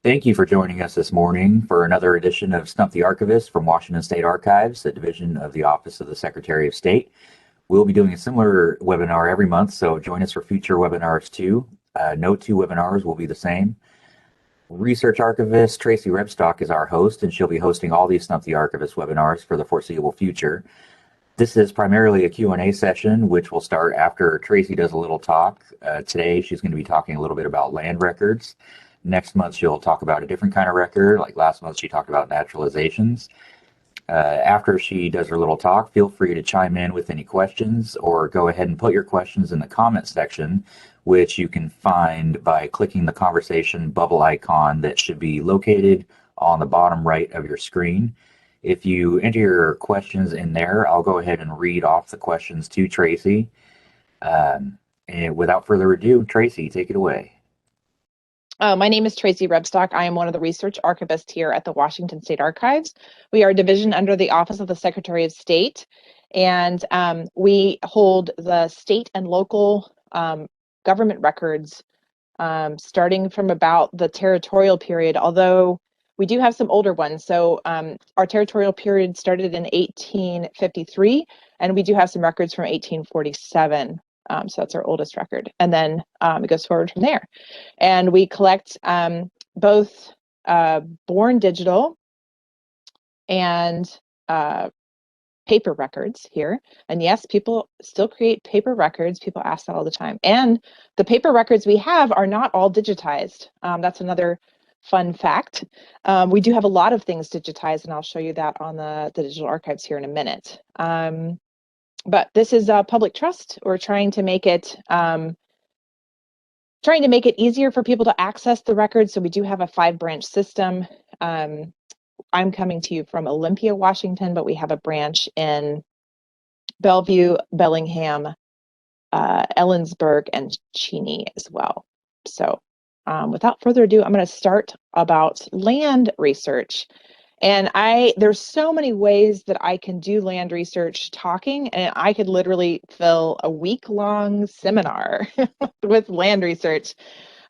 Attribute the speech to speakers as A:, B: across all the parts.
A: Thank you for joining us this morning for another edition of Stump the Archivist from Washington State Archives, a division of the Office of the Secretary of State. We'll be doing a similar webinar every month, so join us for future webinars too. No two webinars will be the same. Research Archivist Tracy Rebstock is our host, and she'll be hosting all these Stump the Archivist webinars for the foreseeable future. This is primarily a Q&A session, which will start after Tracy does a little talk. Today, she's going to be talking a little bit about land records. Next month, she'll talk about a different kind of record. Like last month, she talked about naturalizations. After she does her little talk, feel free to chime in with any questions or go ahead and put your questions in the comment section, which you can find by clicking the conversation bubble icon that should be located on the bottom right of your screen. If you enter your questions in there, I'll go ahead and read off the questions to Tracy. And without further ado, Tracy, take it away.
B: My name is Tracy Rebstock. I am one of the research archivists here at the Washington State Archives. We are a division under the Office of the Secretary of State, and we hold the state and local government records starting from about the territorial period, although we do have some older ones. So our territorial period started in 1853, and we do have some records from 1847. So that's our oldest record. And then it goes forward from there. And we collect both born digital and paper records here. And yes, people still create paper records. People ask that all the time. And the paper records we have are not all digitized. That's another fun fact. We do have a lot of things digitized, and I'll show you that on the digital archives here in a minute. But this is public trust. We're trying to make it easier for people to access the records. So we do have a 5-branch system. I'm coming to you from Olympia, Washington, but we have a branch in Bellevue, Bellingham, Ellensburg, and Cheney as well. So without further ado, I'm going to start about land research. And there's so many ways that I can do land research talking, and I could literally fill a week-long seminar with land research.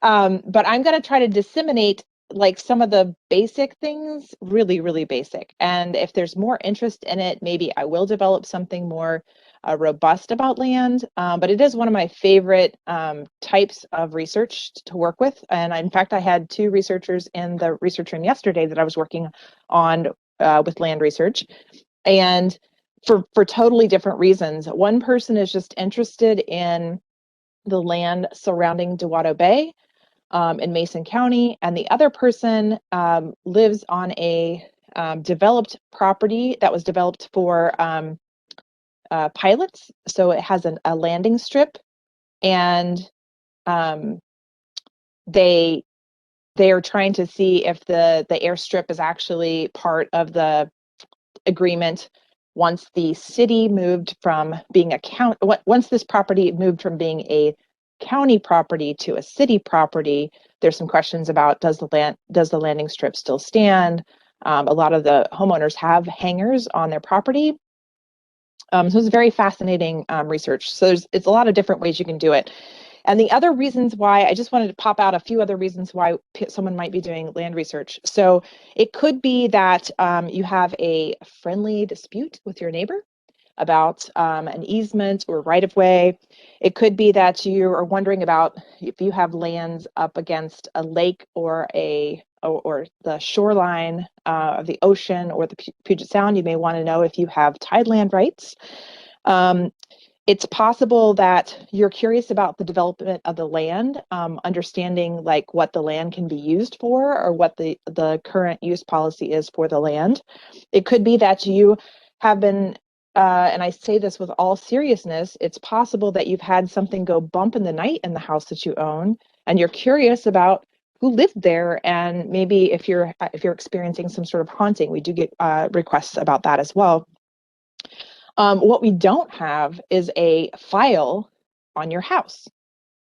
B: But I'm going to try to disseminate like some of the basic things, really, really basic. And if there's more interest in it, maybe I will develop something more robust about land. But it is one of my favorite types of research to work with. And in fact, I had 2 researchers in the research room yesterday that I was working on with land research, and for totally different reasons. One person is just interested in the land surrounding Dewato Bay in Mason County, and the other person lives on a developed property that was developed for pilots. So it has a landing strip, and they are trying to see if the airstrip is actually part of the agreement once the city moved from being a county. Once this property moved from being a county property to a city property, there's some questions about does the landing strip still stand? A lot of the homeowners have hangars on their property. So it's very fascinating research. So it's a lot of different ways you can do it. And the other reasons why, I just wanted to pop out a few other reasons why someone might be doing land research. So it could be that you have a friendly dispute with your neighbor about an easement or right of way. It could be that you are wondering about if you have lands up against a lake or the shoreline of the ocean or the Puget Sound. You may want to know if you have tideland rights. It's possible that you're curious about the development of the land, understanding like what the land can be used for or what the current use policy is for the land. It could be that you have been, and I say this with all seriousness, it's possible that you've had something go bump in the night in the house that you own, and you're curious about who lived there, and maybe if you're experiencing some sort of haunting. We do get requests about that as well. What we don't have is a file on your house.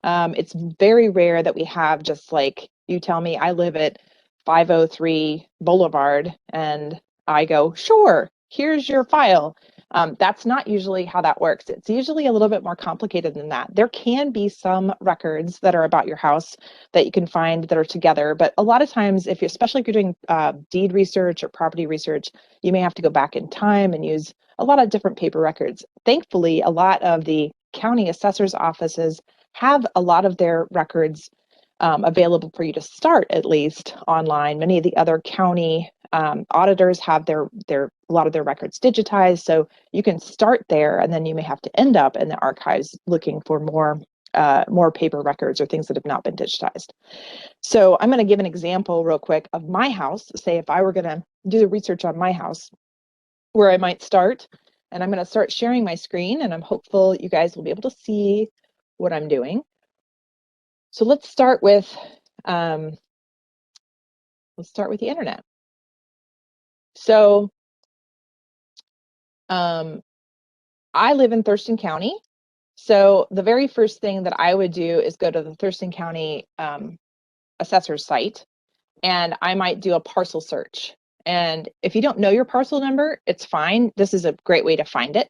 B: It's very rare that we have just like, you tell me I live at 503 Boulevard, and I go, sure, here's your file. That's not usually how that works. It's usually a little bit more complicated than that. There can be some records that are about your house that you can find that are together, but a lot of times, especially if you're doing deed research or property research, you may have to go back in time and use a lot of different paper records. Thankfully, a lot of the county assessors' offices have a lot of their records available for you to start, at least online. Many of the other county auditors have a lot of their records digitized, so you can start there, and then you may have to end up in the archives looking for more paper records or things that have not been digitized. So I'm going to give an example real quick of my house. Say if I were going to do the research on my house, where I might start, and I'm going to start sharing my screen, and I'm hopeful you guys will be able to see what I'm doing. So let's start with the internet. So I live in Thurston County. So the very first thing that I would do is go to the Thurston County assessor's site, and I might do a parcel search. And if you don't know your parcel number, it's fine. This is a great way to find it.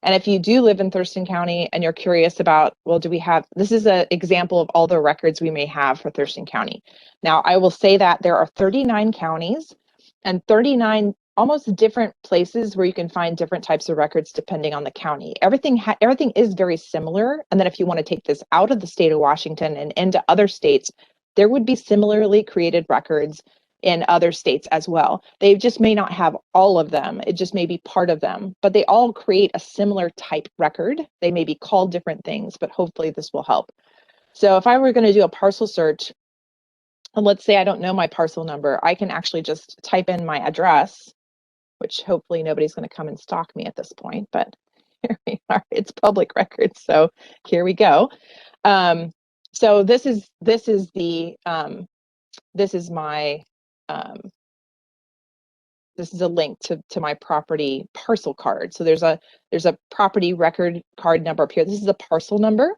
B: And if you do live in Thurston County and you're curious about, well, this is an example of all the records we may have for Thurston County. Now, I will say that there are 39 counties and 39 almost different places where you can find different types of records depending on the county. Everything is very similar. And then if you want to take this out of the state of Washington and into other states, there would be similarly created records in other states as well. They just may not have all of them. It just may be part of them, but they all create a similar type record. They may be called different things, but hopefully this will help. So if I were going to do a parcel search, and let's say I don't know my parcel number, I can actually just type in my address, which hopefully nobody's going to come and stalk me at this point, but here we are. It's public record, so here we go. So this is my this is a link to my property parcel card. So there's a property record card number up here. This is a parcel number.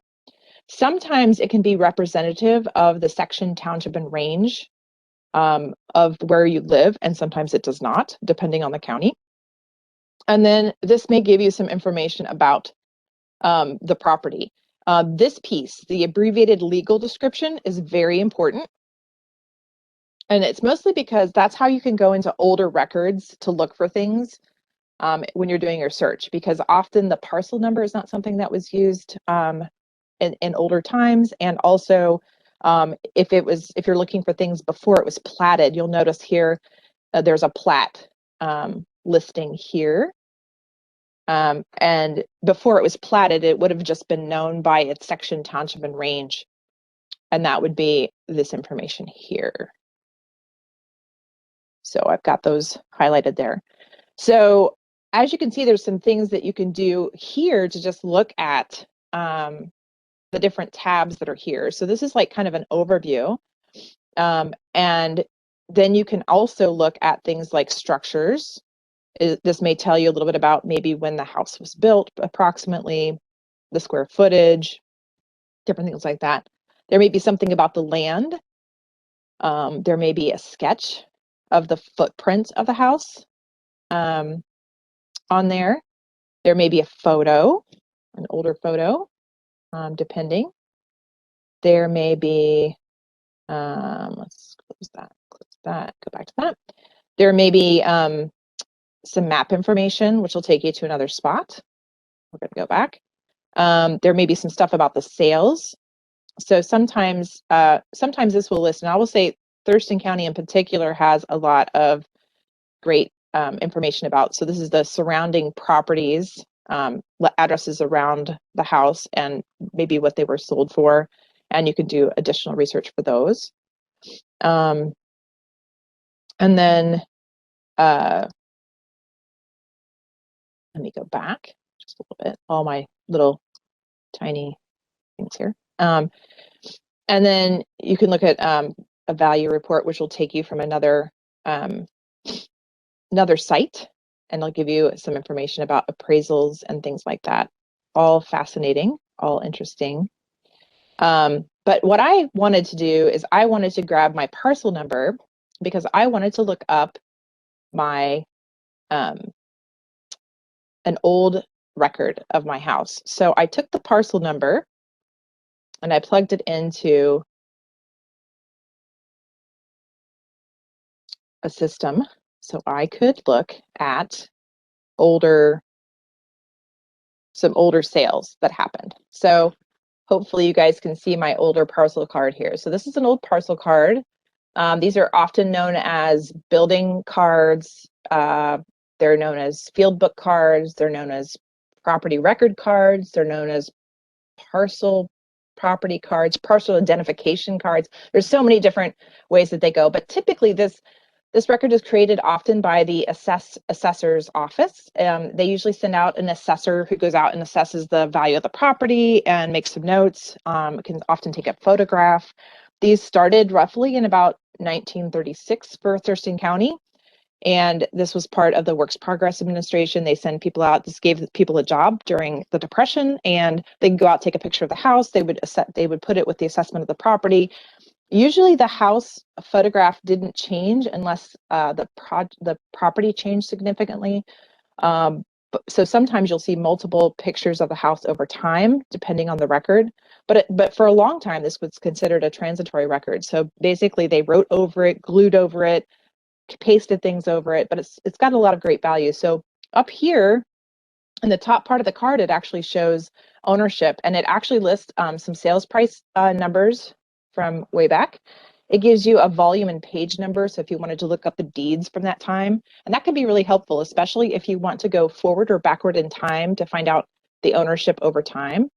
B: Sometimes it can be representative of the section, township, and range of where you live, and sometimes it does not, depending on the county. And then this may give you some information about the property. This piece, the abbreviated legal description, is very important. And it's mostly because that's how you can go into older records to look for things when you're doing your search, because often the parcel number is not something that was used in older times. And also, if you're looking for things before it was platted, you'll notice here there's a plat listing here. And before it was platted, it would have just been known by its section, township, and range. And that would be this information here. So I've got those highlighted there. So as you can see, there's some things that you can do here to just look at the different tabs that are here. So this is like kind of an overview. And then you can also look at things like structures. This may tell you a little bit about maybe when the house was built, approximately, the square footage, different things like that. There may be something about the land. There may be a sketch of the footprint of the house on there. There may be a photo, an older photo, depending. There may be, let's close that, go back to that. There may be some map information, which will take you to another spot. We're going to go back. There may be some stuff about the sales. So sometimes this will list, and I will say Thurston County in particular has a lot of great information about. So this is the surrounding properties, addresses around the house, and maybe what they were sold for, and you can do additional research for those. And then let me go back just a little bit. All my little tiny things here. And then you can look at a value report, which will take you from another site, and it'll give you some information about appraisals and things like that. All fascinating, all interesting. But what I wanted to do is I wanted to grab my parcel number because I wanted to look up my an old record of my house. So I took the parcel number and I plugged it into a system so I could look at some older sales that happened. So hopefully you guys can see my older parcel card here. So this is an old parcel card. These are often known as building cards. They're known as field book cards. They're known as property record cards. They're known as parcel property cards, parcel identification cards. There's so many different ways that they go, but typically this record is created often by the assessor's office. They usually send out an assessor who goes out and assesses the value of the property and makes some notes. Can often take a photograph. These started roughly in about 1936 for Thurston County. And this was part of the Works Progress Administration. They send people out. This gave people a job during the Depression, and they could go out, take a picture of the house. They would put it with the assessment of the property. Usually the house photograph didn't change unless the property changed significantly. So sometimes you'll see multiple pictures of the house over time, depending on the record. But for a long time, this was considered a transitory record. So basically they wrote over it, glued over it, pasted things over it, but it's got a lot of great value. So up here in the top part of the card, it actually shows ownership, and it actually lists some sales price numbers from way back. It gives you a volume and page number, so if you wanted to look up the deeds from that time, and that can be really helpful, especially if you want to go forward or backward in time to find out the ownership over time.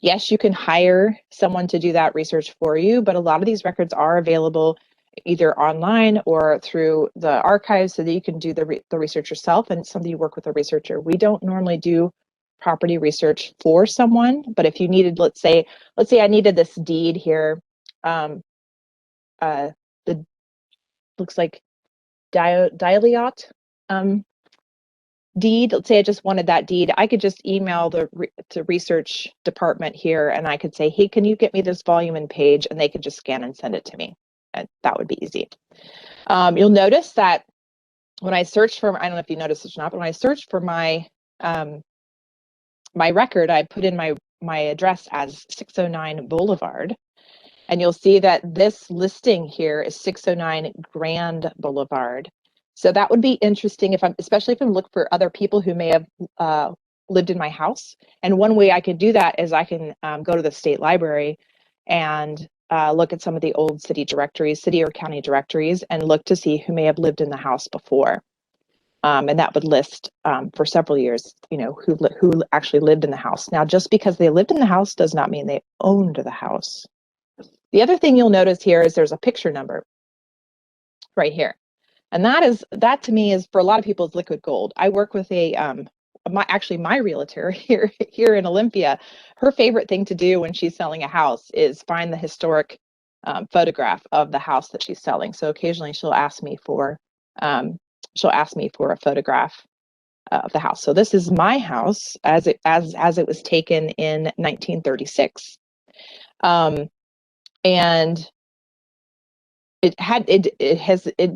B: Yes, you can hire someone to do that research for you, but a lot of these records are available either online or through the archives so that you can do the research yourself, and somebody work with a researcher. We don't normally do property research for someone, but if you needed, let's say I needed this deed here, the looks like Dialiot deed. Let's say I just wanted that deed. I could just email the research department here, and I could say, hey, can you get me this volume and page? And they could just scan and send it to me. And that would be easy. You'll notice that when I search for, I don't know if you noticed this or not, but when I search for my my record, I put in my address as 609 Boulevard. And you'll see that this listing here is 609 Grand Boulevard. So that would be interesting especially if I'm looking for other people who may have lived in my house. And one way I could do that is I can go to the state library and look at some of the old city directories, city or county directories, and look to see who may have lived in the house before. And that would list for several years, who actually lived in the house. Now, just because they lived in the house does not mean they owned the house. The other thing you'll notice here is there's a picture number right here. And that to me is, for a lot of people, is liquid gold. I work with my realtor here in Olympia. Her favorite thing to do when she's selling a house is find the historic photograph of the house that she's selling. So occasionally she'll ask me for a photograph of the house. So this is my house as it was taken in 1936. And it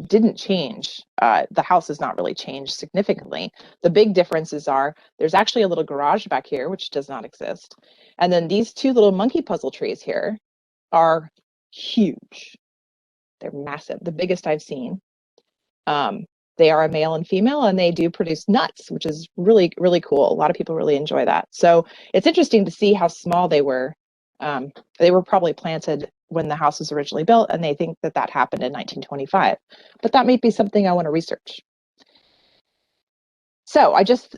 B: didn't change. The house has not really changed significantly. The big differences are there's actually a little garage back here, which does not exist. And then these two little monkey puzzle trees here are huge. They're massive, the biggest I've seen. They are a male and female, and they do produce nuts, which is really, really cool. A lot of people really enjoy that. So it's interesting to see how small they were. They were probably planted when the house was originally built, and they think that happened in 1925. But that may be something I want to research. So I just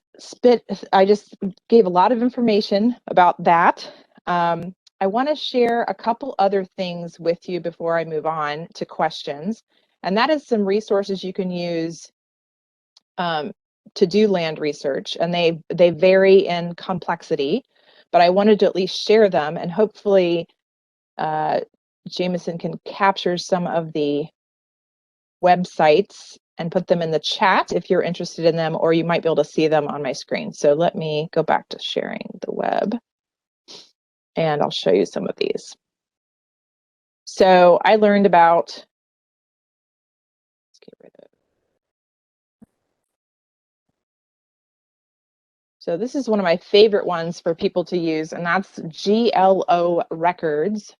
B: gave a lot of information about that. I want to share a couple other things with you before I move on to questions. And that is some resources you can use to do land research, and they vary in complexity, but I wanted to at least share them, and hopefully Jameson can capture some of the websites and put them in the chat if you're interested in them, or you might be able to see them on my screen. So let me go back to sharing the web, and I'll show you some of these. So I learned about, let's get rid of. So this is one of my favorite ones for people to use, and that's Glo Records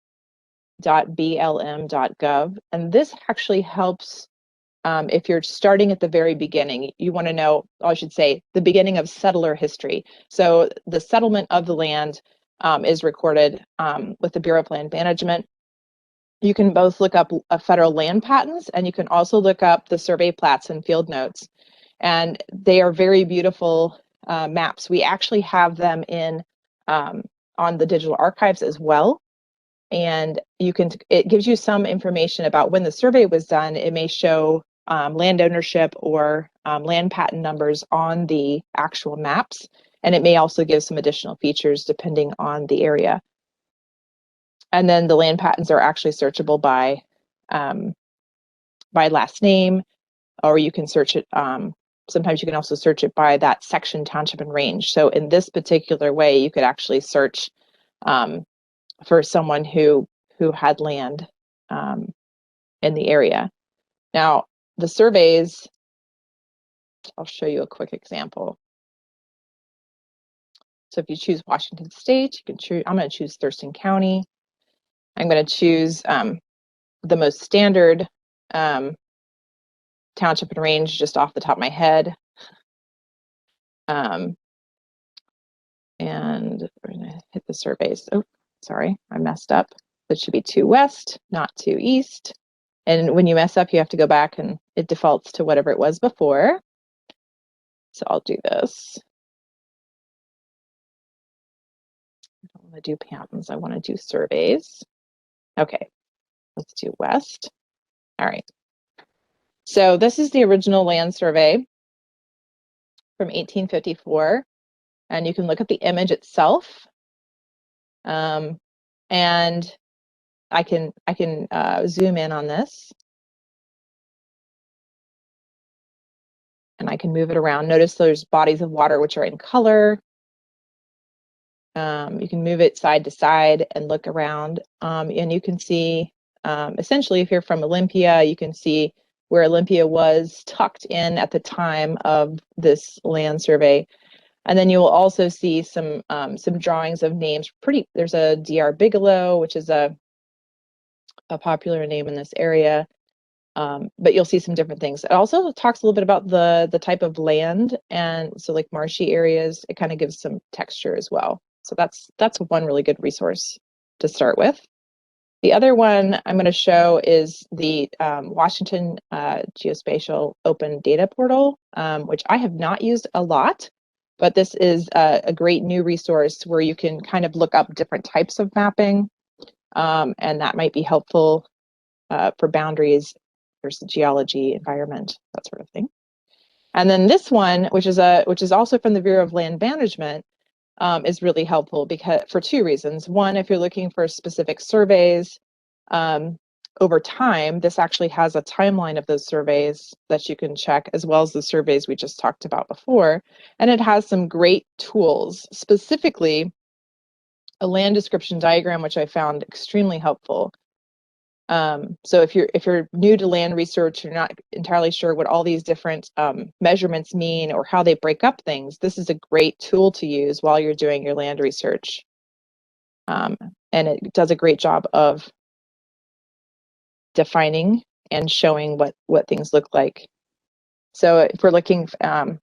B: .blm.gov, and this actually helps if you're starting at the very beginning. You want to know, I should say, the beginning of settler history. So the settlement of the land is recorded with the Bureau of Land Management. You can both look up federal land patents, and you can also look up the survey plats and field notes. And they are very beautiful maps. We actually have them in on the digital archives as well. And it gives you some information about when the survey was done. It may show land ownership or land patent numbers on the actual maps. And it may also give some additional features depending on the area. And then the land patents are actually searchable by last name, or you can search it. Sometimes you can also search it by that section, township, and range. So in this particular way, you could actually search for someone who had land in the area. Now, the surveys, I'll show you a quick example. So if you choose Washington State, you can choose, I'm going to choose Thurston County. I'm going to choose the most standard township and range just off the top of my head. And we're going to hit the surveys. Oh, sorry, I messed up. It should be 2 west, not 2 east. And when you mess up, you have to go back and it defaults to whatever it was before. So I'll do this. I don't want to do patents. I want to do surveys. Okay, let's do west. All right. So this is the original land survey from 1854. And you can look at the image itself. And I can zoom in on this. And I can move it around. Notice there's bodies of water which are in color. You can move it side to side and look around. And you can see, essentially, if you're from Olympia, you can see where Olympia was tucked in at the time of this land survey. And then you will also see some drawings of names. There's a D.R. Bigelow, which is a popular name in this area. But you'll see some different things. It also talks a little bit about the type of land, and so like marshy areas, it kind of gives some texture as well. So that's one really good resource to start with. The other one I'm going to show is the Washington Geospatial Open Data Portal, which I have not used a lot, but this is a great new resource where you can kind of look up different types of mapping, and that might be helpful for boundaries. There's the geology, environment, that sort of thing. And then this one, which is also from the Bureau of Land Management, is really helpful because for 2 reasons. One, if you're looking for specific surveys over time, this actually has a timeline of those surveys that you can check, as well as the surveys we just talked about before. And it has some great tools, specifically a land description diagram, which I found extremely helpful. So if you're new to land research, you're not entirely sure what all these different measurements mean or how they break up things, this is a great tool to use while you're doing your land research. And it does a great job of defining and showing what things look like. So if we're looking for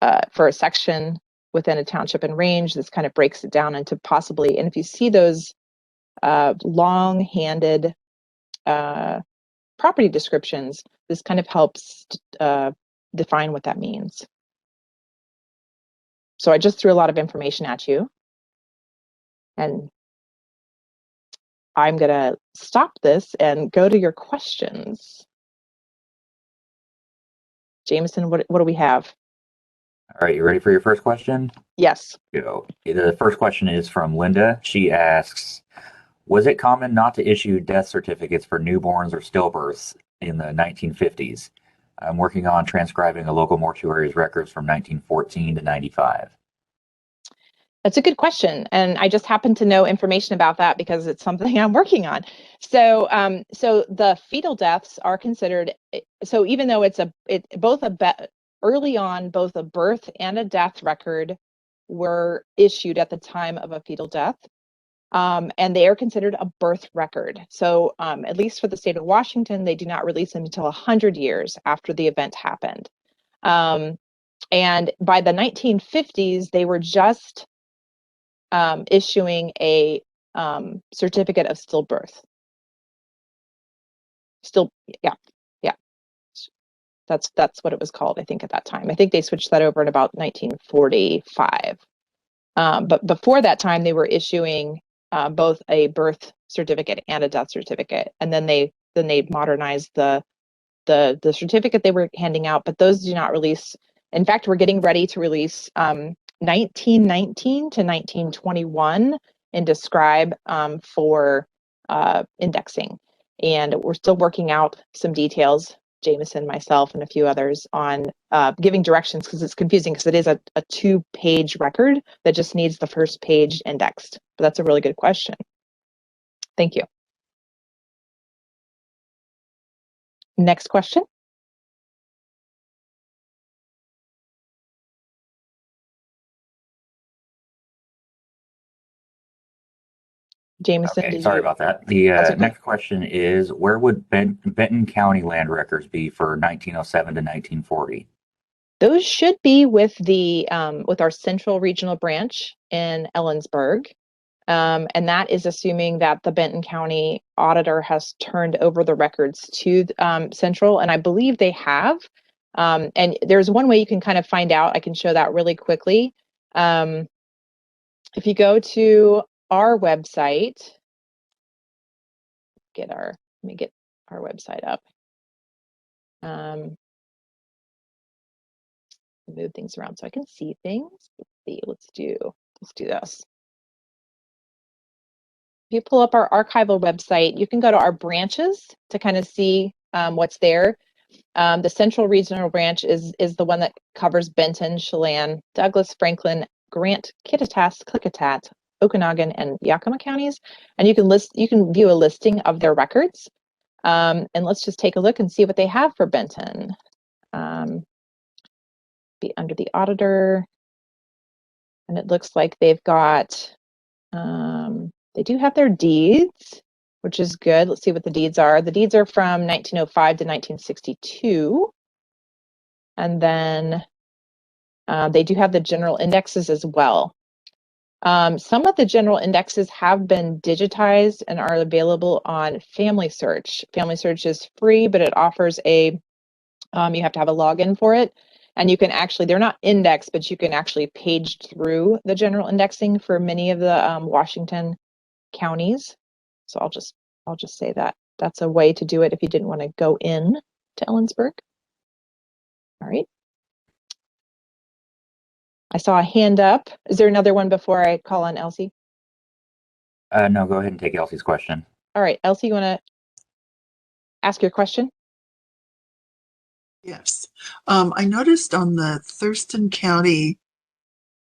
B: a section within a township and range, this kind of breaks it down into possibly, and if you see those long-handed property descriptions, this kind of helps define what that means. So I just threw a lot of information at you, and I'm gonna stop this and go to your questions. Jameson, what do we have?
A: All right, you ready for your first question?
B: Yes.
A: Go. The first question is from Linda. She asks, was it common not to issue death certificates for newborns or stillbirths in the 1950s? I'm working on transcribing a local mortuary's records from 1914 to 95.
B: That's a good question, and I just happen to know information about that because it's something I'm working on. So, so the fetal deaths are considered. So even though it's both a early on, both a birth and a death record were issued at the time of a fetal death. And they are considered a birth record. So at least for the state of Washington, they do not release them until 100 years after the event happened. And by the 1950s, they were just issuing a certificate of stillbirth. Yeah. That's what it was called, I think, at that time. I think they switched that over in about 1945. But before that time, they were issuing both a birth certificate and a death certificate, and then they modernized the certificate they were handing out. But those do not release. In fact, we're getting ready to release 1919 to 1921 in Describe for indexing, and we're still working out some details. Jameson, myself, and a few others on giving directions, because it's confusing, because it is a 2-page record that just needs the first page indexed. But that's a really good question. Thank you. Next question. Jameson,
A: Okay, sorry about that. The next question is, where would Benton County land records be for 1907 to 1940?
B: Those should be with the with our central regional branch in Ellensburg. And that is assuming that the Benton County auditor has turned over the records to Central, and I believe they have. And there's one way you can kind of find out. I can show that really quickly. If you go to our website, let me get our website up. Move things around so I can see things. Let's do this. If you pull up our archival website, you can go to our branches to kind of see what's there. The Central Regional Branch is the one that covers Benton, Chelan, Douglas, Franklin, Grant, Kittitas, Klickitat, Okanagan, and Yakima counties. And you can view a listing of their records. And let's just take a look and see what they have for Benton. Be under the auditor, and it looks like they've got. They do have their deeds, which is good. Let's see what the deeds are. The deeds are from 1905 to 1962. And then they do have the general indexes as well. Some of the general indexes have been digitized and are available on Family Search. Family Search is free, but it offers you have to have a login for it. And you can actually, they're not indexed, but you can actually page through the general indexing for many of the Washington counties. So I'll just say that that's a way to do it if you didn't want to go in to Ellensburg. All right. I saw a hand up. Is there another one before I call on Elsie?
A: No, go ahead and take Elsie's question.
B: All right, Elsie, you want to ask your question?
C: Yes. I noticed on the Thurston County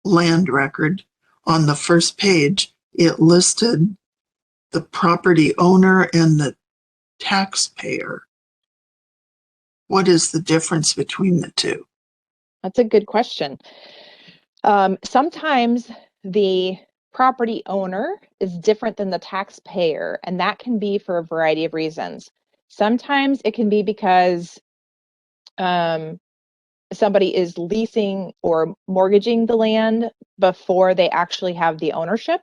C: land record on the first page, it listed the property owner and the taxpayer. What is the difference between the two?
B: That's a good question. Sometimes the property owner is different than the taxpayer, and that can be for a variety of reasons. Sometimes it can be because somebody is leasing or mortgaging the land before they actually have the ownership.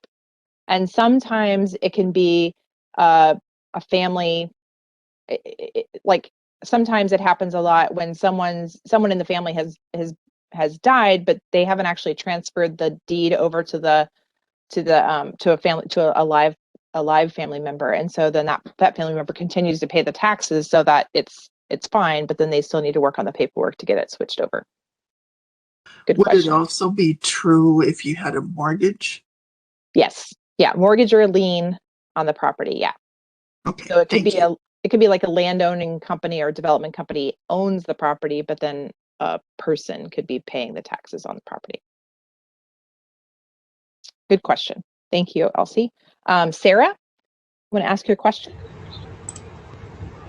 B: And sometimes it can be a family, like sometimes it happens a lot when someone in the family has died, but they haven't actually transferred the deed over to a live family member, and so then that family member continues to pay the taxes so that it's fine, but then they still need to work on the paperwork to get it switched over. Good question.
C: Would it also be true if you had a mortgage?
B: Yes. Yeah, mortgage or a lien on the property. Yeah.
C: Okay.
B: So it could be like a landowning company or a development company owns the property, but then a person could be paying the taxes on the property. Good question. Thank you, Elsie. Sarah, want to ask your question?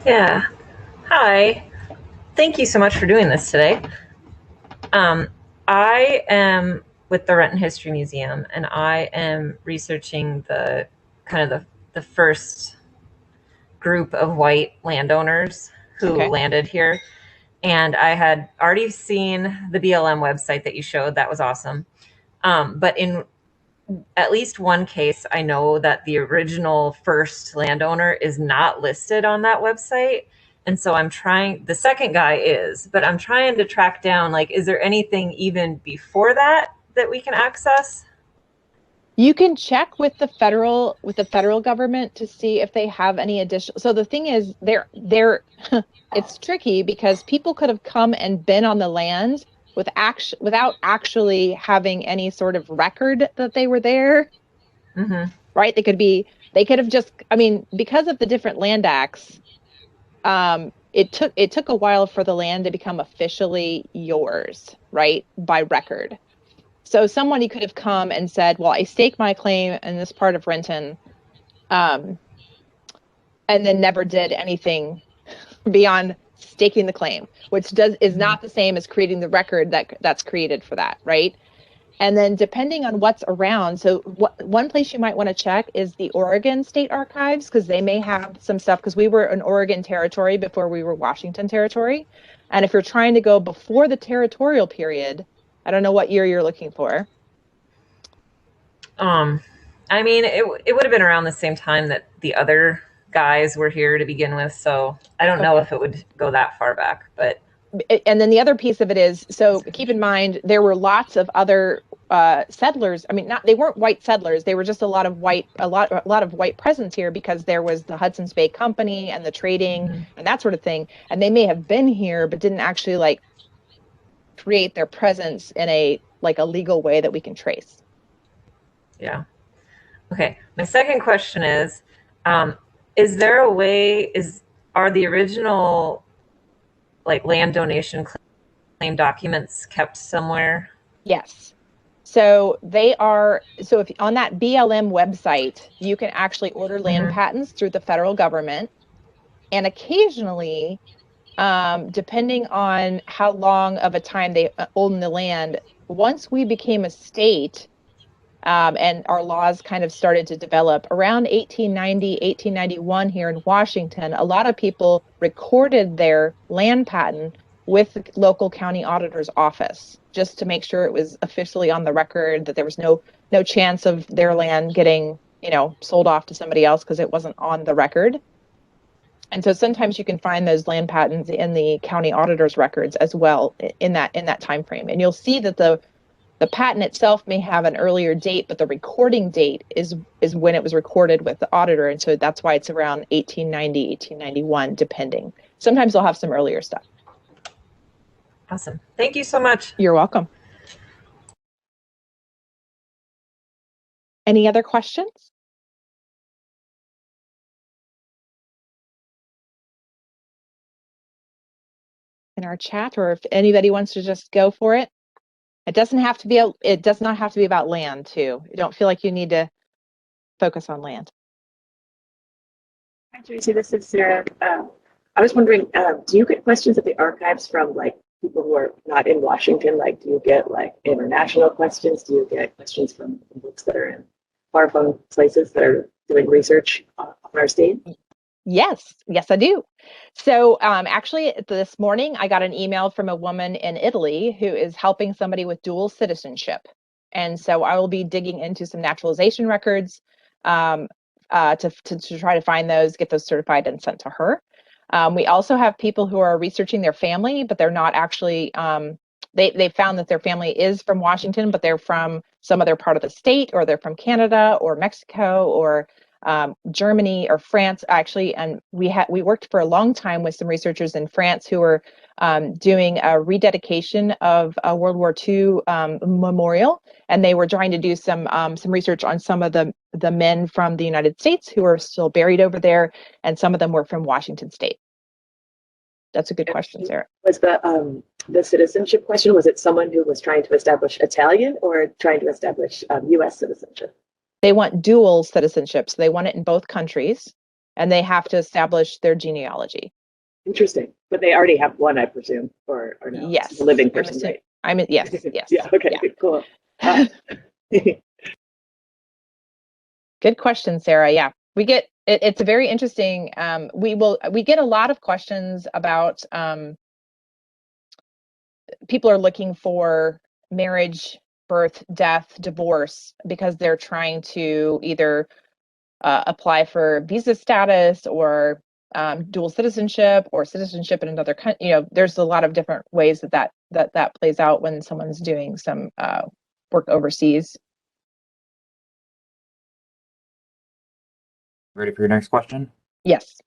D: Yeah. Hi. Thank you so much for doing this today. I am with the Renton History Museum, and I am researching the kind of the first group of white landowners who landed here. And I had already seen the BLM website that you showed. That was awesome. But in at least one case, I know that the original first landowner is not listed on that website. And so I'm trying, the second guy is, but I'm trying to track down, like, is there anything even before that that we can access?
B: You can check with the federal government to see if they have any additional. So the thing is, it's tricky because people could have come and been on the land without actually having any sort of record that they were there.
D: Mm-hmm.
B: Right? They could have just, I mean, because of the different land acts, it took a while for the land to become officially yours, right? By record. So somebody could have come and said, well, I stake my claim in this part of Renton, and then never did anything beyond staking the claim, which is not the same as creating the record that's created for that, right? And then depending on what's around, so one place you might want to check is the Oregon State Archives, because they may have some stuff, because we were an Oregon territory before we were Washington territory. And if you're trying to go before the territorial period, I don't know what year you're looking for.
D: I mean, it would have been around the same time that the other guys were here to begin with. So I don't know if it would go that far back, but.
B: And then the other piece of it is, so keep in mind, there were lots of other settlers. I mean, they weren't white settlers. They were just a lot of white presence here because there was the Hudson's Bay Company and the trading and that sort of thing. And they may have been here, but didn't actually like create their presence in a legal way that we can trace.
D: Yeah. Okay. My second question is there a way, are the original land donation claim documents kept somewhere?
B: Yes. So they are, so if on that BLM website, you can actually order land patents through the federal government. And occasionally, depending on how long of a time they own the land, once we became a state, and our laws kind of started to develop around 1890, 1891 here in Washington, a lot of people recorded their land patent with the local county auditor's office just to make sure it was officially on the record, that there was no chance of their land getting, sold off to somebody else because it wasn't on the record. And so sometimes you can find those land patents in the county auditor's records as well in that time frame. And you'll see that the patent itself may have an earlier date, but the recording date is when it was recorded with the auditor. And so that's why it's around 1890, 1891, depending. Sometimes they'll have some earlier stuff.
D: Awesome. Thank you so much.
B: You're welcome. Any other questions? In our chat, or if anybody wants to just go for it. It does not have to be about land too. You don't feel like you need to focus on land.
E: Hi, Tracy, this is Sarah. I was wondering, do you get questions at the archives from people who are not in Washington? Do you get international questions? Do you get questions from folks that are in far-flung places that are doing research on our state?
B: Yes, I do. So actually this morning I got an email from a woman in Italy who is helping somebody with dual citizenship. And so I will be digging into some naturalization records to try to find those, get those certified and sent to her. We also have people who are researching their family, but they're not actually, they found that their family is from Washington, but they're from some other part of the state, or they're from Canada or Mexico or Germany or France, actually. And we worked for a long time with some researchers in France who were doing a rededication of a World War II memorial, and they were trying to do some research on some of the men from the United States who are still buried over there, and some of them were from Washington State. That's a good question, Sarah.
E: Was the citizenship question, was it someone who was trying to establish Italian or trying to establish U.S. citizenship?
B: They want dual citizenship, so they want it in both countries, and they have to establish their genealogy.
E: Interesting. But they already have one, I presume, or no?
B: Yes.
E: A living person, right?
B: Yes.
E: Yeah. Okay.
B: Yeah.
E: Cool.
B: Good question, Sarah. Yeah, we get it's a very interesting. We get a lot of questions about people are looking for marriage, birth, death, divorce because they're trying to either apply for visa status or dual citizenship or citizenship in another country. There's a lot of different ways that plays out when someone's doing some work overseas.
A: Ready for your next question?
B: Yes.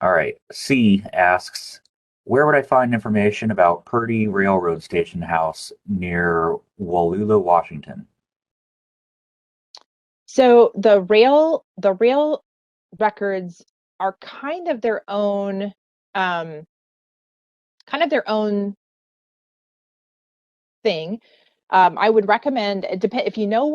A: All right. C asks, where would I find information about Purdy Railroad Station House near Wallula, Washington?
B: So the rail records are kind of their own thing. I would recommend if you know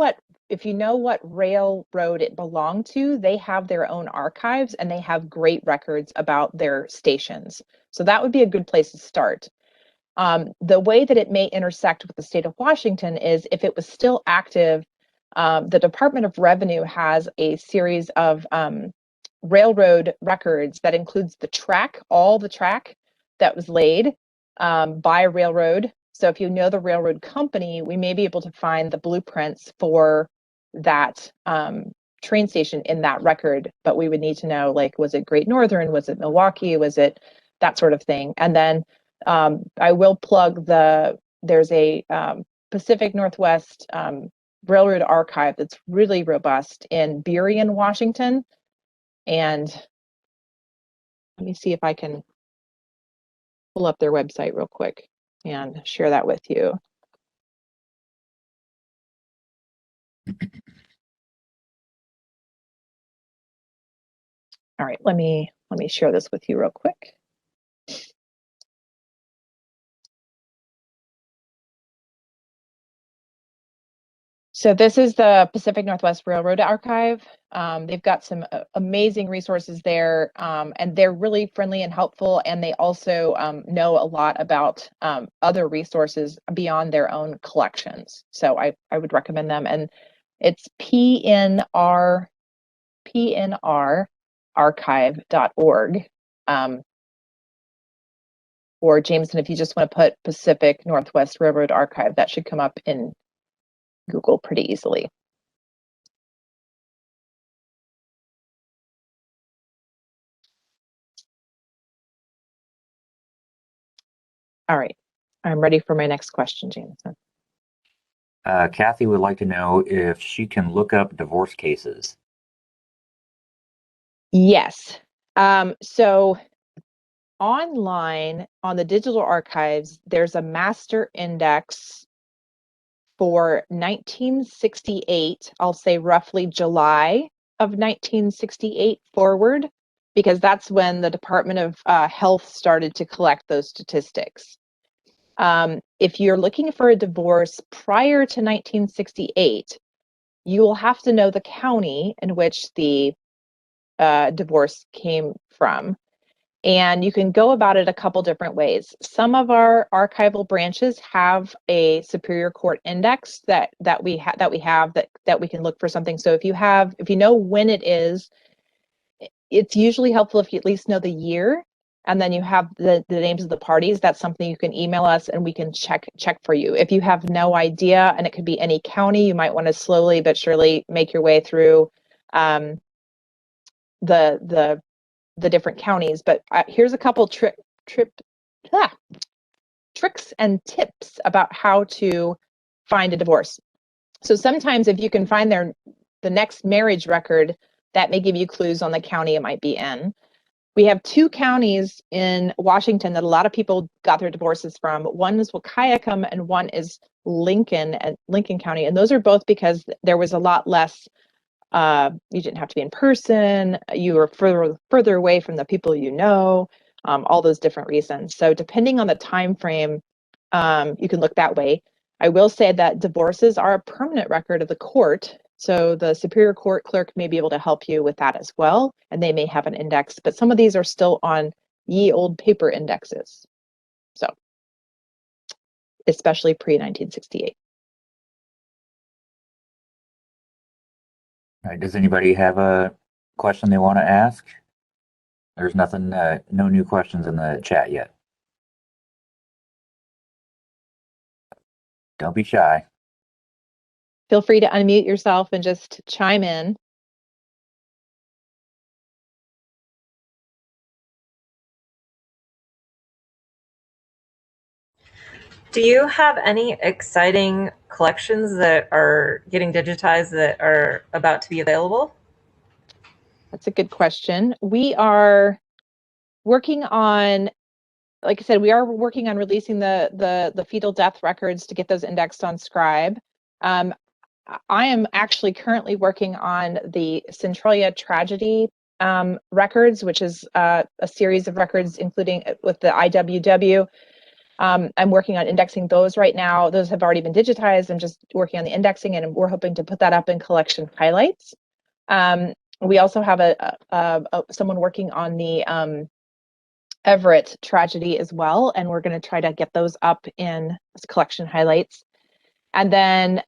B: what railroad it belonged to, they have their own archives and they have great records about their stations. So that would be a good place to start. The way that it may intersect with the state of Washington is if it was still active, the Department of Revenue has a series of railroad records that includes all the track that was laid by railroad. So if you know the railroad company, we may be able to find the blueprints for that train station in that record, but we would need to know, like, was it Great Northern? Was it Milwaukee? Was it that sort of thing? And then I will plug there's a Pacific Northwest Railroad archive that's really robust in Burien, Washington. And let me see if I can pull up their website real quick and share that with you. All right, let me share this with you real quick. So this is the Pacific Northwest Railroad Archive. They've got some amazing resources there, and they're really friendly and helpful. And they also know a lot about other resources beyond their own collections. So I would recommend them. And it's pnrarchive.org. Or Jameson, if you just want to put Pacific Northwest Railroad Archive, that should come up in Google pretty easily. All right, I'm ready for my next question, Jameson.
A: Kathy would like to know if she can look up divorce cases.
B: Yes. So online on the digital archives, there's a master index for 1968, I'll say roughly July of 1968 forward, because that's when the Department of Health started to collect those statistics. If you're looking for a divorce prior to 1968, you will have to know the county in which the divorce came from. And you can go about it a couple different ways. Some of our archival branches have a Superior Court index that we can look for something. So if you know when it is, it's usually helpful if you at least know the year, and then you have the names of the parties. That's something you can email us and we can check for you. If you have no idea, and it could be any county, you might want to slowly but surely make your way through the different counties. But here's a couple tricks and tips about how to find a divorce. So sometimes if you can find the next marriage record, that may give you clues on the county it might be in. We have two counties in Washington that a lot of people got their divorces from. One is Wahkiakum and one is Lincoln County. And those are both because there was a lot less you didn't have to be in person, you were further away from the people you know, all those different reasons. So depending on the time frame, you can look that way. I will say that divorces are a permanent record of the court, so the Superior Court clerk may be able to help you with that as well, and they may have an index, but some of these are still on ye old paper indexes. So especially pre-1968.
A: All right, does anybody have a question they want to ask? There's nothing, no new questions in the chat yet. Don't be shy.
B: Feel free to unmute yourself and just chime in.
D: Do you have any exciting collections that are getting digitized that are about to be available?
B: That's a good question. We are working on, like I said, we are working on releasing the fetal death records to get those indexed on Scribe. I am actually currently working on the Centralia tragedy records, which is a series of records, including with the IWW. I'm working on indexing those right now. Those have already been digitized. I'm just working on the indexing, and we're hoping to put that up in collection highlights. We also have someone working on the Everett tragedy as well, and we're going to try to get those up in collection highlights. And then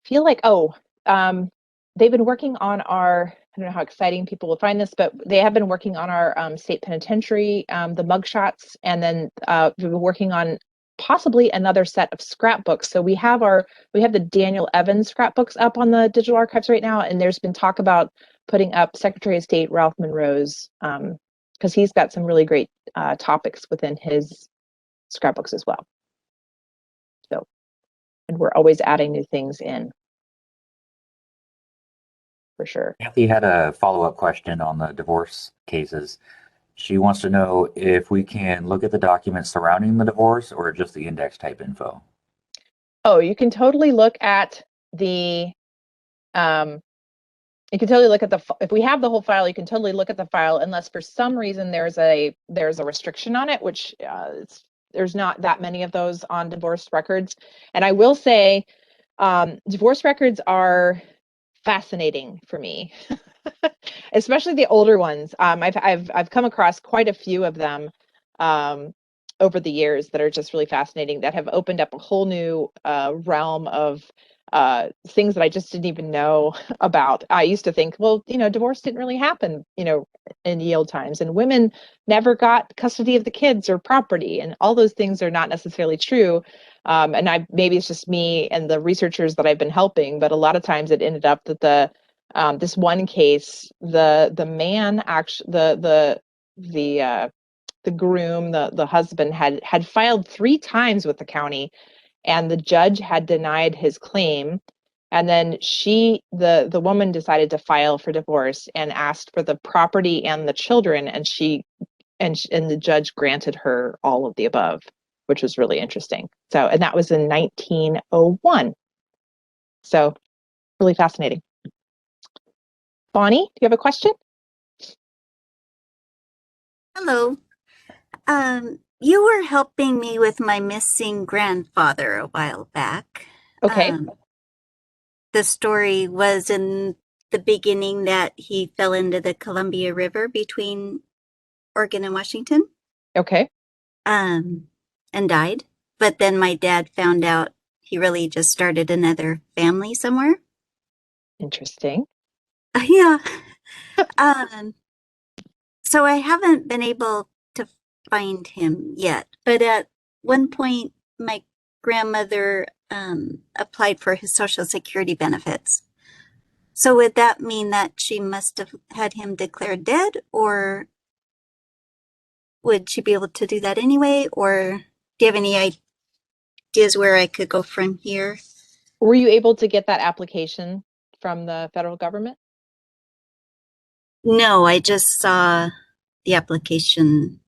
B: feel like they've been working on our, I don't know how exciting people will find this, but they have been working on our state penitentiary, the mugshots, and then we've been working on possibly another set of scrapbooks. So we have the Daniel Evans scrapbooks up on the digital archives right now, and there's been talk about putting up Secretary of State Ralph Monroe's, because he's got some really great topics within his scrapbooks as well. So, and we're always adding new things in, for sure.
A: Kathy had a follow-up question on the divorce cases. She wants to know if we can look at the documents surrounding the divorce or just the index type info.
B: Oh, you can totally look at the, you can totally look at if we have the whole file, you can totally look at the file, unless for some reason there's a restriction on it, which there's not that many of those on divorce records. And I will say, divorce records are fascinating for me, especially the older ones. I've come across quite a few of them over the years that are just really fascinating, that have opened up a whole new realm of things that I just didn't even know about. I used to think, well, divorce didn't really happen, in ye old times, and women never got custody of the kids or property, and all those things are not necessarily true. And maybe it's just me and the researchers that I've been helping, but a lot of times it ended up that this one case, the man actually, the groom, the husband had filed 3 times with the county, and the judge had denied his claim. And then the woman decided to file for divorce and asked for the property and the children, and the judge granted her all of the above, which was really interesting. So, and that was in 1901. So, really fascinating. Bonnie, do you have a question?
F: Hello. You were helping me with my missing grandfather a while back.
B: Okay.
F: The story was in the beginning that he fell into the Columbia River between Oregon and Washington.
B: Okay.
F: And died. But then my dad found out he really just started another family somewhere.
B: Interesting.
F: Yeah. So I haven't been able to find him yet. But at one point, my grandmother applied for his Social Security benefits. So would that mean that she must have had him declared dead, or would she be able to do that anyway? Or do you have any ideas where I could go from here?
B: Were you able to get that application from the federal government?
F: No, I just saw the application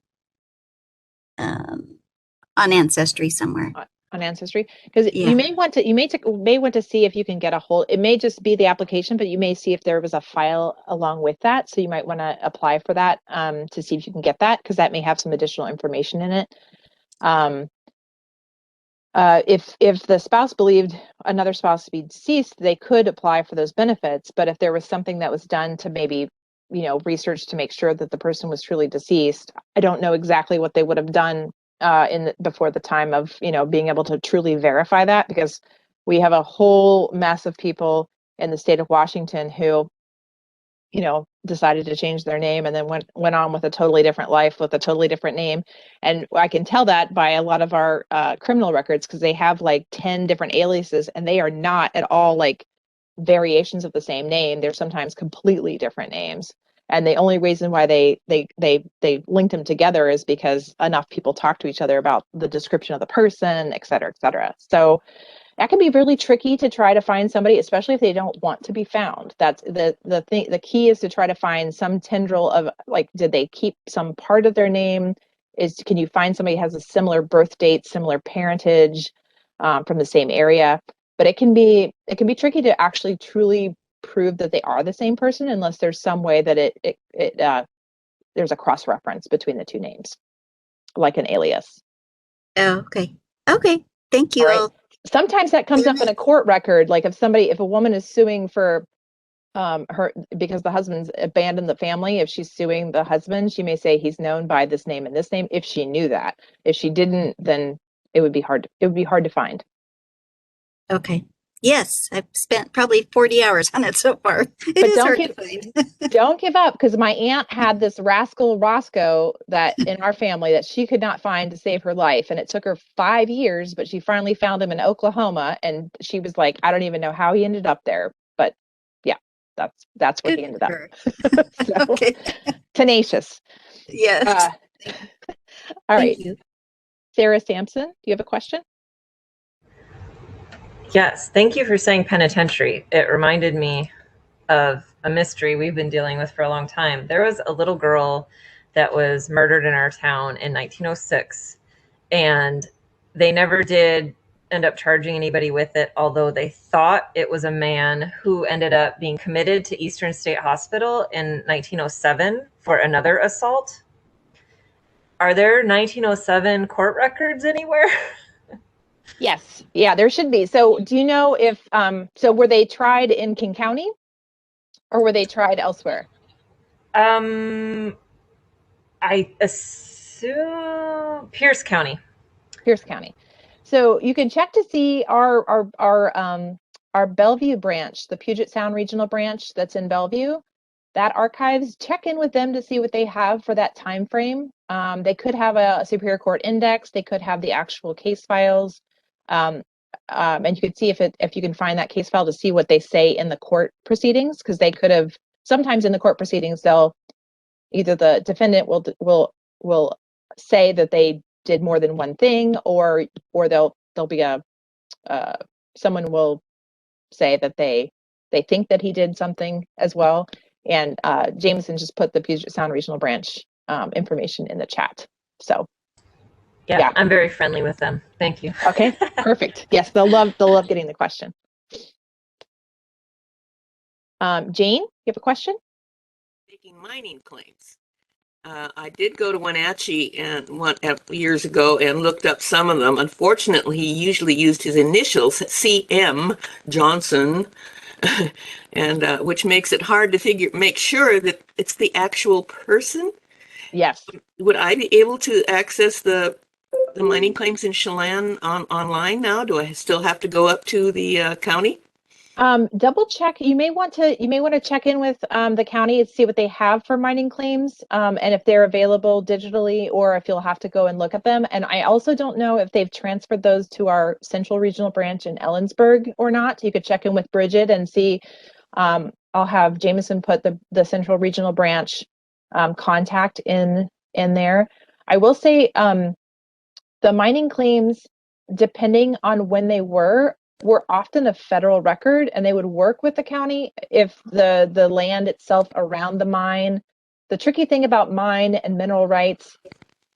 F: on Ancestry somewhere.
B: On Ancestry, because
F: Yeah.
B: you may want to see if you can get a hold. It may just be the application, but you may see if there was a file along with that. So you might want to apply for that to see if you can get that, because that may have some additional information in it. If the spouse believed another spouse to be deceased, they could apply for those benefits. But if there was something that was done to maybe, research to make sure that the person was truly deceased, I don't know exactly what they would have done before the time of, being able to truly verify that, because we have a whole mass of people in the state of Washington who, decided to change their name and then went on with a totally different life with a totally different name. And I can tell that by a lot of our criminal records, because they have like 10 different aliases, and they are not at all like variations of the same name. They're sometimes completely different names. And the only reason why they linked them together is because enough people talk to each other about the description of the person, et cetera, et cetera. So that can be really tricky to try to find somebody, especially if they don't want to be found. That's the thing. The key is to try to find some tendril of, like, did they keep some part of their name? Can you find somebody who has a similar birth date, similar parentage, from the same area? But it can be tricky to actually truly prove that they are the same person, unless there's some way that there's a cross reference between the two names, like an alias.
F: Oh, okay. Okay. Thank you.
B: All right. Sometimes that comes up in a court record, like if a woman is suing for her because the husband's abandoned the family. If she's suing the husband, she may say he's known by this name and this name. If she knew that, if she didn't, then it would be hard to find.
F: Okay. Yes, I've spent probably 40 hours on it so far. It is hard to find.
B: Don't give up, because my aunt had this rascal Roscoe that in our family that she could not find to save her life. And it took her 5 years, but she finally found him in Oklahoma. And she was like, I don't even know how he ended up there. But yeah, that's where he ended up. So,
F: okay.
B: Tenacious.
F: Yes.
B: All right.
F: Thank you.
B: Sarah Sampson, do you have a question?
D: Yes, thank you for saying penitentiary. It reminded me of a mystery we've been dealing with for a long time. There was a little girl that was murdered in our town in 1906, and they never did end up charging anybody with it, although they thought it was a man who ended up being committed to Eastern State Hospital in 1907 for another assault. Are there 1907 court records anywhere?
B: Yes. Yeah, there should be. So do you know if, so were they tried in King County or were they tried elsewhere?
D: I assume Pierce County.
B: Pierce County. So you can check to see our Bellevue branch, the Puget Sound Regional Branch that's in Bellevue, that archives, check in with them to see what they have for that time frame. They could have a Superior Court index. They could have the actual case files. And you could see if you can find that case file to see what they say in the court proceedings, because they could have, sometimes in the court proceedings, they'll either the defendant will say that they did more than one thing, or there'll be someone will say that they think that he did something as well. And Jameson just put the Puget Sound Regional Branch information in the chat. So
D: yeah, I'm very friendly with them. Thank you.
B: Okay, perfect. Yes, they'll love getting the question. Jane, you have a question?
G: Making mining claims. I did go to Wenatchee years ago and looked up some of them. Unfortunately, he usually used his initials, C.M. Johnson, and which makes it hard to make sure that it's the actual person.
B: Yes.
G: Would I be able to access the mining claims in Chelan online now? Do I still have to go up to the county?
B: Double check. You may want to check in with the county and see what they have for mining claims, and if they're available digitally, or if you'll have to go and look at them. And I also don't know if they've transferred those to our Central Regional Branch in Ellensburg or not. You could check in with Bridget and see. I'll have Jameson put the Central Regional Branch contact in there. I will say the mining claims, depending on when they were often a federal record, and they would work with the county if the land itself around the mine. The tricky thing about mine and mineral rights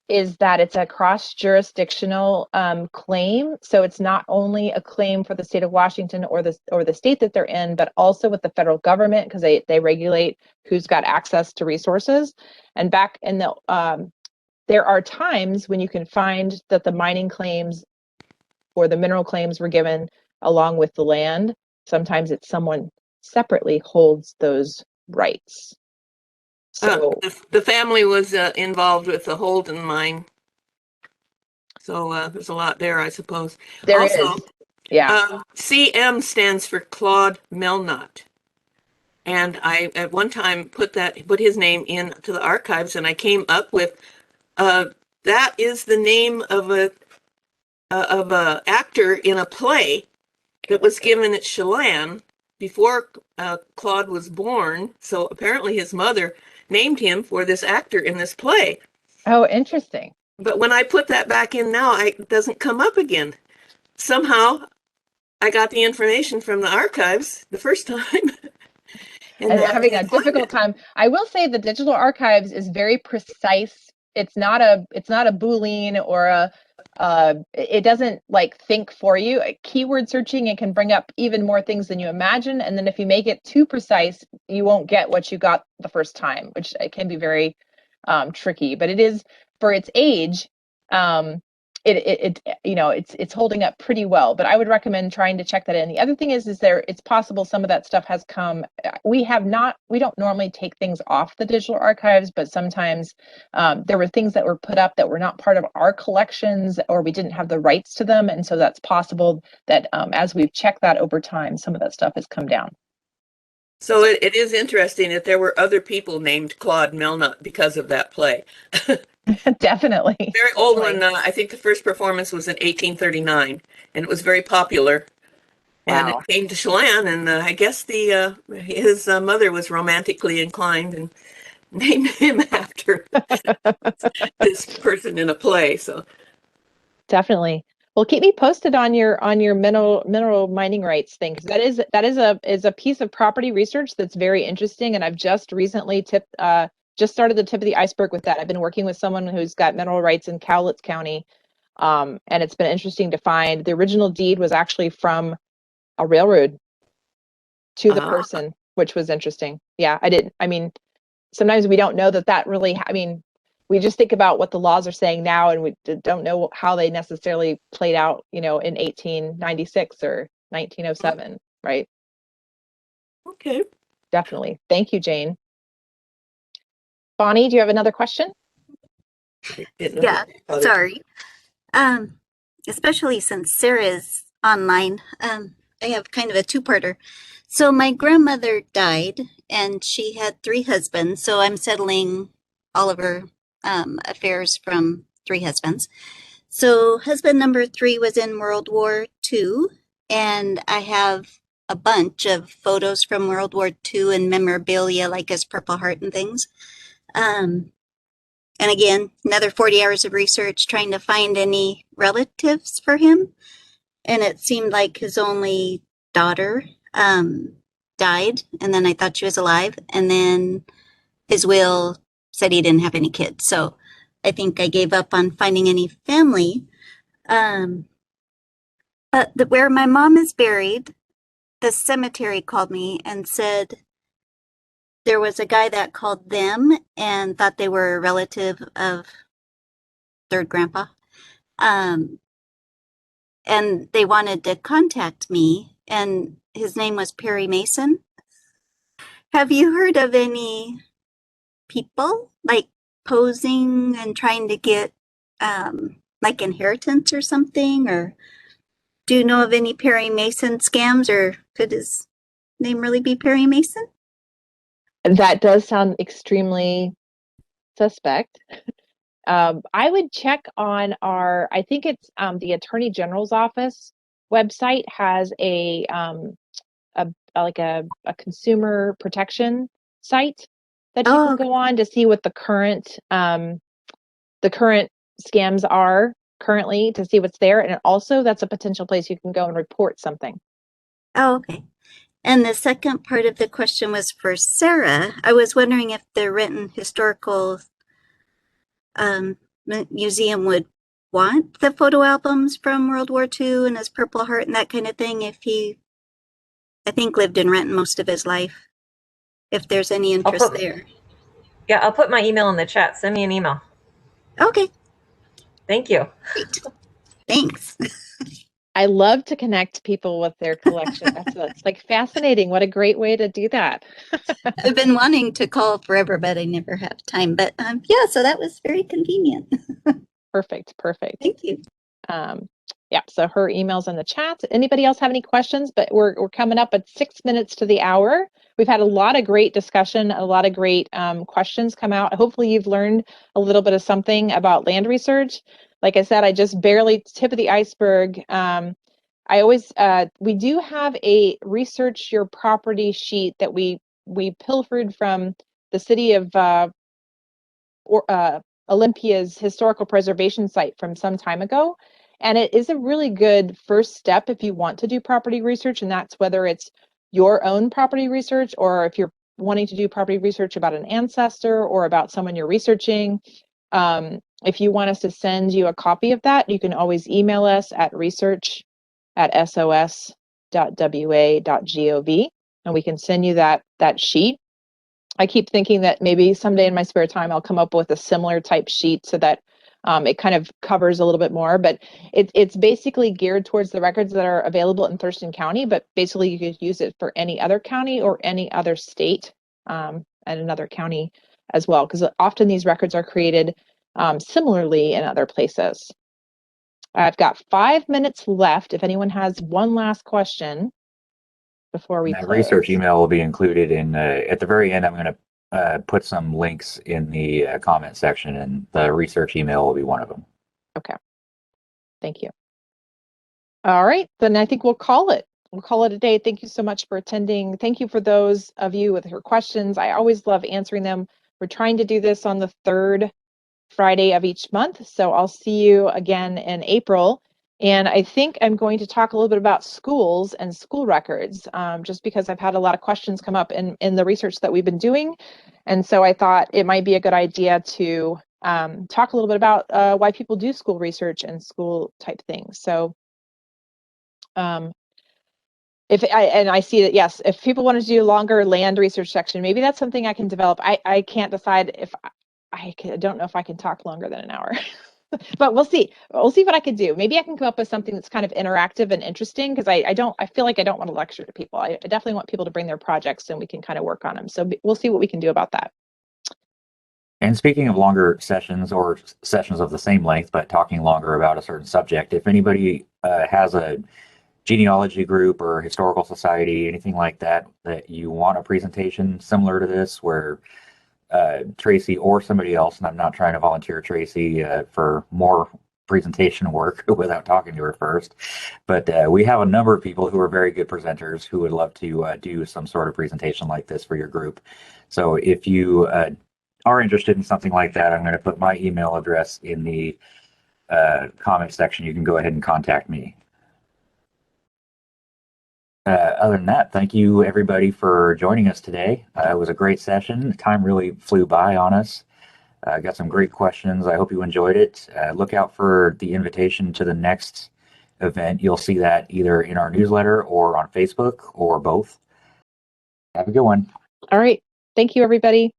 B: is that it's a cross-jurisdictional claim. So it's not only a claim for the state of Washington or the state that they're in, but also with the federal government, because they regulate who's got access to resources. And back in the there are times when you can find that the mining claims or the mineral claims were given along with the land. Sometimes it's someone separately holds those rights. So
G: the family was involved with the Holden mine. So there's a lot there, I suppose.
B: There
G: Also,
B: is. Yeah.
G: CM stands for Claude Melnott. And I at one time put his name into the archives, and I came up with that is the name of a actor in a play that was given at Chelan before Claude was born. So apparently his mother named him for this actor in this play.
B: Oh, interesting.
G: But when I put that back in now, it doesn't come up again. Somehow I got the information from the archives the first time.
B: And having a difficult time. I will say the digital archives is very precise. It's not a Boolean or it doesn't like think for you. Keyword searching, it can bring up even more things than you imagine. And then if you make it too precise, you won't get what you got the first time, which it can be very tricky. But it is, for its age, it's holding up pretty well. But I would recommend trying to check that in. The other thing is it's possible some of that stuff has come. We don't normally take things off the digital archives, but sometimes there were things that were put up that were not part of our collections, or we didn't have the rights to them, and so that's possible that as we've checked that over time, some of that stuff has come down.
G: So it is interesting that there were other people named Claude Melnott because of that play.
B: Definitely.
G: Very old one. I think the first performance was in 1839, and it was very popular.
B: Wow.
G: And it came to Chelan, and I guess his mother was romantically inclined and named him after this person in a play. So
B: definitely. Well, keep me posted on your mineral mining rights thing, because that is a piece of property research that's very interesting, and I've just recently just started the tip of the iceberg with that. I've been working with someone who's got mineral rights in Cowlitz County, and it's been interesting to find the original deed was actually from a railroad to the person, which was interesting. Yeah, sometimes we don't know that really, we just think about what the laws are saying now, and we don't know how they necessarily played out, in 1896 or 1907, right?
G: Okay.
B: Definitely. Thank you, Jane. Bonnie, do you have another question?
F: Yeah, sorry. Especially since Sarah's online, I have kind of a two-parter. So my grandmother died, and she had 3 husbands, so I'm settling all of her affairs from 3 husbands. So husband number 3 was in World War II, and I have a bunch of photos from World War II and memorabilia like his Purple Heart and things. And again, another 40 hours of research trying to find any relatives for him. And it seemed like his only daughter died, and then I thought she was alive. And then his will said he didn't have any kids. So I think I gave up on finding any family. But where my mom is buried, the cemetery called me and said there was a guy that called them and thought they were a relative of third grandpa. And they wanted to contact me, and his name was Perry Mason. Have you heard of any people like posing and trying to get like inheritance or something? Or do you know of any Perry Mason scams, or could his name really be Perry Mason?
B: That does sound extremely suspect. I would check on I think it's the Attorney General's office website has a consumer protection site that you can go on to see what the current scams are currently, to see what's there. And also that's a potential place you can go and report something.
F: Oh, okay. And the second part of the question was for Sarah. I was wondering if the Renton Historical Museum would want the photo albums from World War II and his Purple Heart and that kind of thing, if he, I think, lived in Renton most of his life, if there's any interest there.
D: Yeah, I'll put my email in the chat. Send me an email.
F: Okay.
D: Thank you.
F: Great. Thanks.
B: I love to connect people with their collection. That's like fascinating. What a great way to do that.
F: I've been wanting to call forever, but I never have time. But yeah, so that was very convenient.
B: Perfect.
F: Thank you.
B: Yeah, so her email's in the chat. Anybody else have any questions? But we're coming up at 6 minutes to the hour. We've had a lot of great discussion, a lot of great questions come out. Hopefully you've learned a little bit of something about land research. Like I said, I just barely tip of the iceberg. I always, we do have a research your property sheet that we pilfered from the city of Olympia's historical preservation site from some time ago. And it is a really good first step if you want to do property research, and that's whether it's your own property research or if you're wanting to do property research about an ancestor or about someone you're researching. If you want us to send you a copy of that, you can always email us at research@sos.wa.gov, and we can send you that sheet. I keep thinking that maybe someday in my spare time, I'll come up with a similar type sheet so that it kind of covers a little bit more, but it's basically geared towards the records that are available in Thurston County, but basically you could use it for any other county or any other state and another county as well, because often these records are created similarly in other places. I've got 5 minutes left. If anyone has one last question before we
A: That
B: close.
A: research email will be included in at the very end. I'm going to put some links in the comment section, and the research email will be one of them.
B: Okay. Thank you. All right, then I think we'll call it. We'll call it a day. Thank you so much for attending. Thank you for those of you with your questions. I always love answering them. We're trying to do this on the third Friday of each month. So I'll see you again in April. And I think I'm going to talk a little bit about schools and school records, just because I've had a lot of questions come up in the research that we've been doing. And so I thought it might be a good idea to talk a little bit about why people do school research and school type things. So I see that, yes, if people want to do a longer land research section, maybe that's something I can develop. I can't decide if I don't know if I can talk longer than an hour, but we'll see. We'll see what I can do. Maybe I can come up with something that's kind of interactive and interesting, because I feel like I don't want to lecture to people. I definitely want people to bring their projects and we can kind of work on them. So we'll see what we can do about that.
A: And speaking of longer sessions or sessions of the same length, but talking longer about a certain subject, if anybody has a genealogy group or historical society, anything like that, that you want a presentation similar to this, where Tracy or somebody else, and I'm not trying to volunteer Tracy for more presentation work without talking to her first, but we have a number of people who are very good presenters who would love to do some sort of presentation like this for your group. So if you are interested in something like that, I'm going to put my email address in the comment section. You can go ahead and contact me. Other than that, thank you everybody for joining us today. It was a great session. Time really flew by on us. Got some great questions. I hope you enjoyed it. Look out for the invitation to the next event. You'll see that either in our newsletter or on Facebook or both. Have a good one.
B: All right. Thank you, everybody.